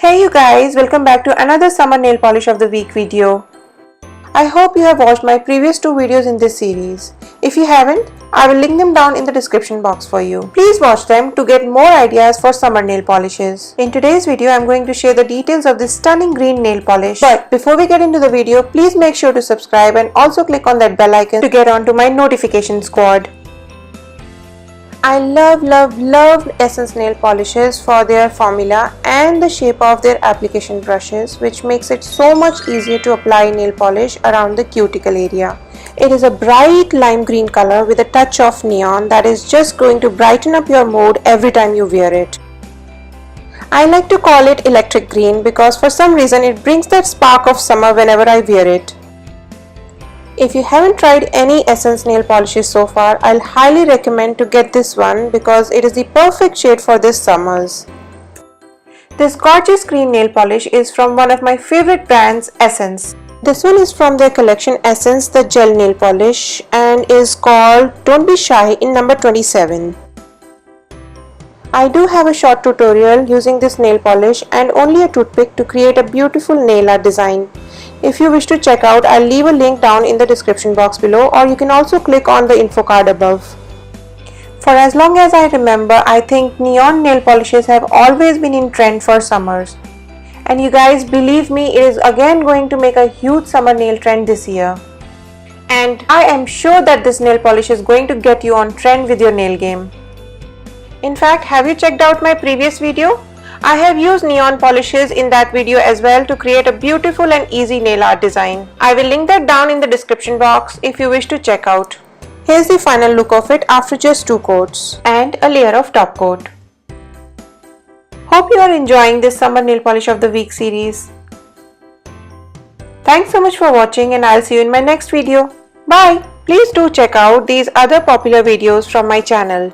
Hey you guys, welcome back to another summer nail polish of the week video. I hope you have watched my previous two videos in this series. If you haven't, I will link them down in the description box for you. Please watch them to get more ideas for summer nail polishes. In today's video, I am going to share the details of this stunning green nail polish. But before we get into the video, please make sure to subscribe and also click on that bell icon to get onto my notification squad. I love Essence nail polishes for their formula and the shape of their application brushes, which makes it so much easier to apply nail polish around the cuticle area. It is a bright lime green color with a touch of neon that is just going to brighten up your mood every time you wear it. I like to call it electric green because for some reason it brings that spark of summer whenever I wear it. If you haven't tried any Essence nail polishes so far, I'll highly recommend to get this one because it is the perfect shade for this summers. This gorgeous green nail polish is from one of my favorite brands, Essence. This one is from their collection Essence the Gel Nail Polish and is called Don't Be Shy in number 27. I do have a short tutorial using this nail polish and only a toothpick to create a beautiful nail art design. If you wish to check out, I'll leave a link down in the description box below, or you can also click on the info card above. For as long as I remember, I think neon nail polishes have always been in trend for summers. And you guys, believe me, it is again going to make a huge summer nail trend this year. And I am sure that this nail polish is going to get you on trend with your nail game. In fact, have you checked out my previous video? I have used neon polishes in that video as well to create a beautiful and easy nail art design. I will link that down in the description box if you wish to check out. Here's the final look of it after just 2 coats and a layer of top coat. Hope you are enjoying this summer nail polish of the week series. Thanks so much for watching and I'll see you in my next video. Bye! Please do check out these other popular videos from my channel.